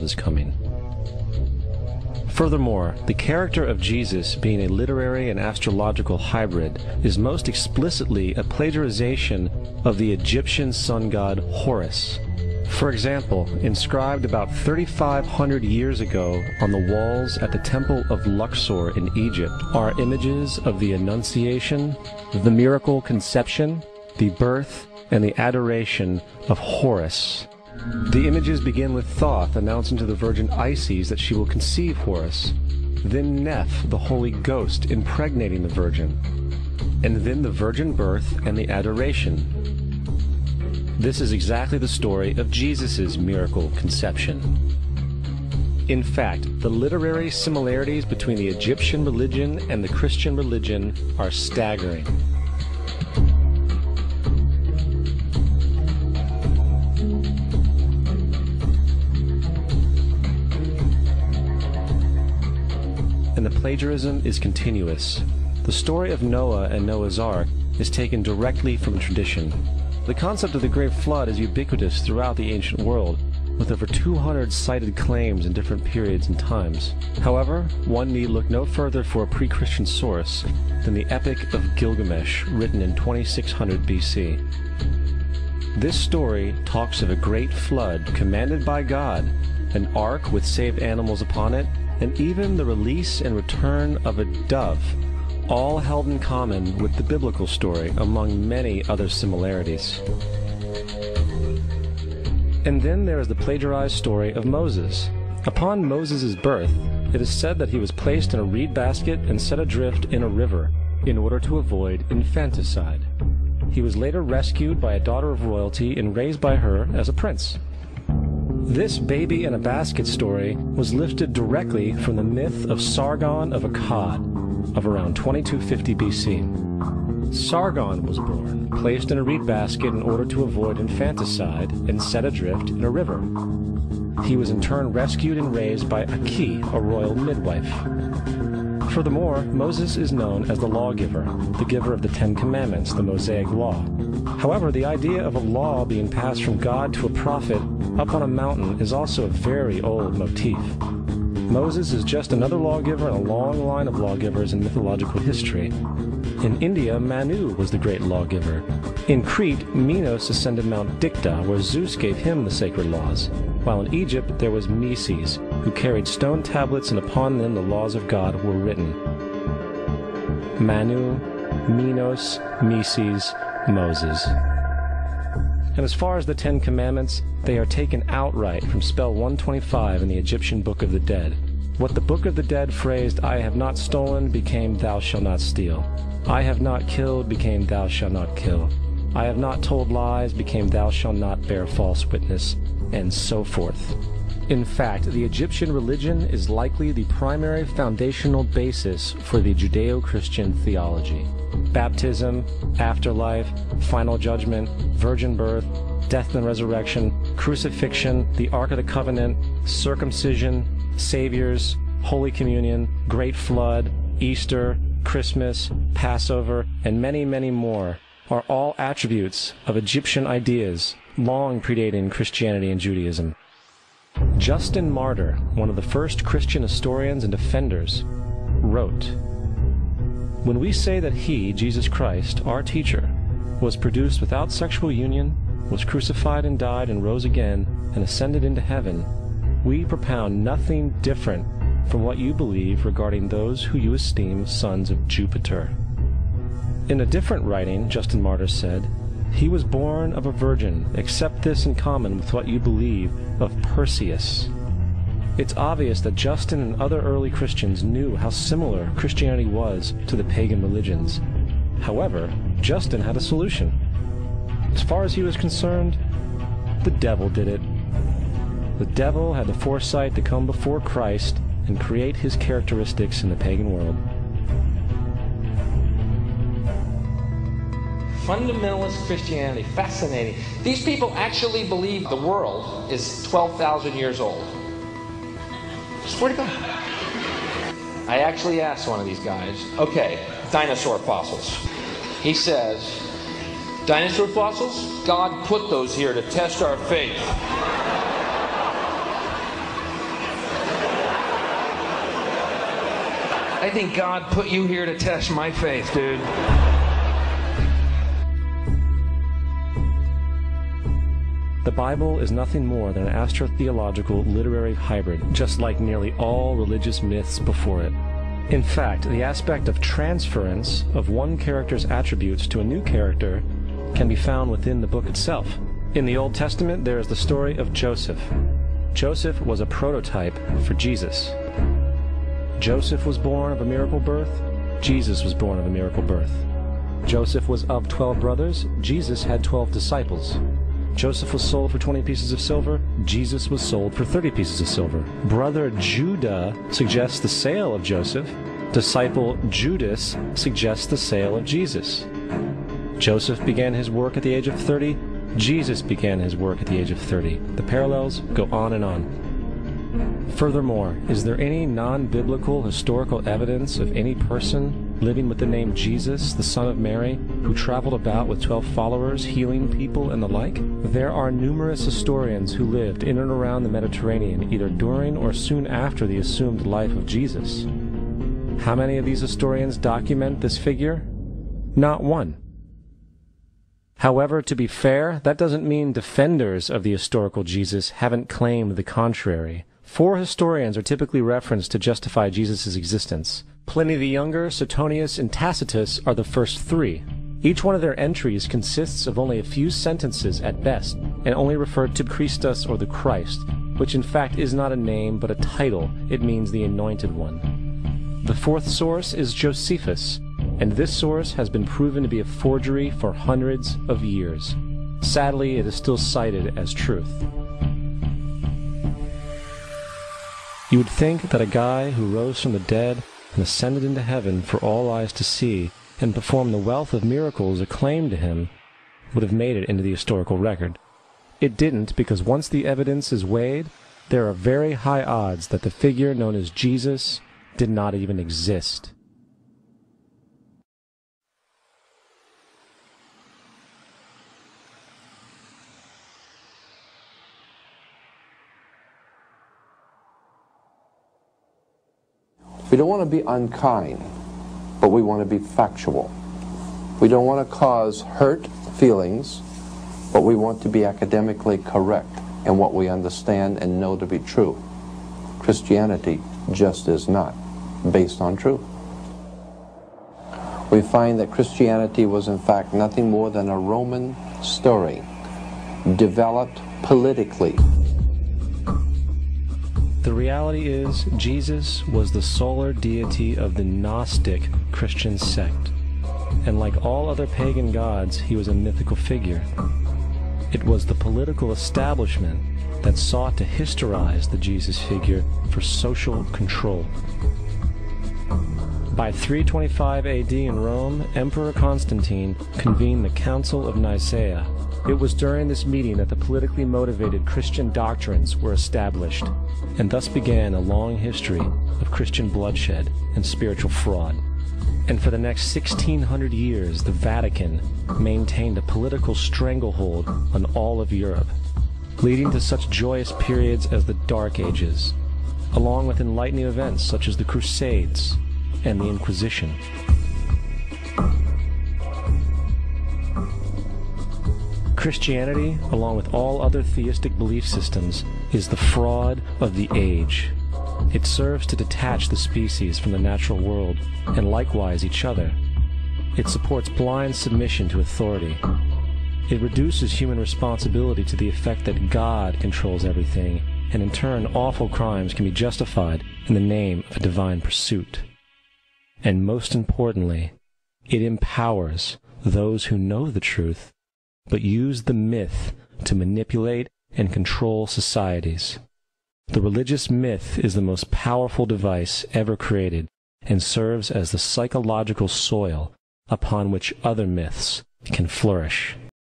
is coming. Furthermore, the character of Jesus being a literary and astrological hybrid is most explicitly a plagiarization of the Egyptian sun god Horus. For example, inscribed about 3,500 years ago on the walls at the Temple of Luxor in Egypt are images of the Annunciation, the miracle conception, the birth, and the adoration of Horus. The images begin with Thoth announcing to the Virgin Isis that she will conceive Horus, then Neph, the Holy Ghost, impregnating the Virgin, and then the virgin birth and the adoration. This is exactly the story of Jesus' miracle conception. In fact, the literary similarities between the Egyptian religion and the Christian religion are staggering. And the plagiarism is continuous. The story of Noah and Noah's Ark is taken directly from tradition. The concept of the Great Flood is ubiquitous throughout the ancient world, with over 200 cited claims in different periods and times. However, one need look no further for a pre-Christian source than the Epic of Gilgamesh, written in 2600 BC. This story talks of a great flood commanded by God, an ark with saved animals upon it, and even the release and return of a dove, all held in common with the biblical story among many other similarities. And then there is the plagiarized story of Moses. Upon Moses' birth, it is said that he was placed in a reed basket and set adrift in a river in order to avoid infanticide. He was later rescued by a daughter of royalty and raised by her as a prince. This baby in a basket story was lifted directly from the myth of Sargon of Akkad of around 2250 BC. Sargon was born, placed in a reed basket in order to avoid infanticide, and set adrift in a river. He was in turn rescued and raised by Aki, a royal midwife. Furthermore, Moses is known as the lawgiver, the giver of the Ten Commandments, the Mosaic Law. However, the idea of a law being passed from God to a prophet up on a mountain is also a very old motif. Moses is just another lawgiver in a long line of lawgivers in mythological history. In India, Manu was the great lawgiver. In Crete, Minos ascended Mount Dicta, where Zeus gave him the sacred laws, while in Egypt there was Meses, who carried stone tablets and upon them the laws of God were written. Manu, Minos, Meses, Moses. And as far as the Ten Commandments, they are taken outright from spell 125 in the Egyptian Book of the Dead. What the Book of the Dead phrased, "I have not stolen," became "Thou shalt not steal." "I have not killed," became "Thou shalt not kill." "I have not told lies," became "Thou shalt not bear false witness," and so forth. In fact, the Egyptian religion is likely the primary foundational basis for the Judeo-Christian theology. Baptism, afterlife, final judgment, virgin birth, death and resurrection, crucifixion, the Ark of the Covenant, circumcision, saviors, Holy Communion, Great Flood, Easter, Christmas, Passover, and many, many more are all attributes of Egyptian ideas long predating Christianity and Judaism. Justin Martyr, one of the first Christian historians and defenders, wrote, "When we say that he, Jesus Christ, our teacher, was produced without sexual union, was crucified and died and rose again and ascended into heaven, we propound nothing different from what you believe regarding those who you esteem sons of Jupiter." In a different writing, Justin Martyr said, "He was born of a virgin, except this in common with what you believe of Perseus." It's obvious that Justin and other early Christians knew how similar Christianity was to the pagan religions. However, Justin had a solution. As far as he was concerned, the devil did it. The devil had the foresight to come before Christ and create his characteristics in the pagan world. Fundamentalist Christianity, fascinating. These people actually believe the world is 12,000 years old. Swear to God. I actually asked one of these guys, okay, dinosaur fossils. He says, dinosaur fossils? God put those here to test our faith. I think God put you here to test my faith, dude. The Bible is nothing more than an astrotheological literary hybrid, just like nearly all religious myths before it. In fact, the aspect of transference of one character's attributes to a new character can be found within the book itself. In the Old Testament, there is the story of Joseph. Joseph was a prototype for Jesus. Joseph was born of a miracle birth. Jesus was born of a miracle birth. Joseph was of 12 brothers. Jesus had 12 disciples. Joseph was sold for 20 pieces of silver. Jesus was sold for 30 pieces of silver. Brother Judah suggests the sale of Joseph. Disciple Judas suggests the sale of Jesus. Joseph began his work at the age of 30. Jesus began his work at the age of 30. The parallels go on and on. Furthermore, is there any non-biblical historical evidence of any person living with the name Jesus, the son of Mary, who traveled about with 12 followers, healing people and the like? There are numerous historians who lived in and around the Mediterranean, either during or soon after the assumed life of Jesus. How many of these historians document this figure? Not one. However, to be fair, that doesn't mean defenders of the historical Jesus haven't claimed the contrary. 4 historians are typically referenced to justify Jesus' existence. Pliny the Younger, Suetonius, and Tacitus are the first 3. Each one of their entries consists of only a few sentences at best, and only refer to Christus or the Christ, which in fact is not a name but a title. It means the Anointed One. The 4th source is Josephus, and this source has been proven to be a forgery for hundreds of years. Sadly, it is still cited as truth. You would think that a guy who rose from the dead and ascended into heaven for all eyes to see and performed the wealth of miracles acclaimed to him would have made it into the historical record. It didn't, because once the evidence is weighed, there are very high odds that the figure known as Jesus did not even exist. We don't want to be unkind, but we want to be factual. We don't want to cause hurt feelings, but we want to be academically correct in what we understand and know to be true. Christianity just is not based on truth. We find that Christianity was in fact nothing more than a Roman story, developed politically. The reality is, Jesus was the solar deity of the Gnostic Christian sect, and like all other pagan gods, he was a mythical figure. It was the political establishment that sought to historize the Jesus figure for social control. By 325 AD in Rome, Emperor Constantine convened the Council of Nicaea. It was during this meeting that the politically motivated Christian doctrines were established, and thus began a long history of Christian bloodshed and spiritual fraud. And for the next 1600 years, the Vatican maintained a political stranglehold on all of Europe, leading to such joyous periods as the Dark Ages, along with enlightening events such as the Crusades and the Inquisition. Christianity, along with all other theistic belief systems, is the fraud of the age. It serves to detach the species from the natural world, and likewise each other. It supports blind submission to authority. It reduces human responsibility to the effect that God controls everything, and in turn awful crimes can be justified in the name of a divine pursuit. And most importantly, it empowers those who know the truth but use the myth to manipulate and control societies. The religious myth is the most powerful device ever created and serves as the psychological soil upon which other myths can flourish.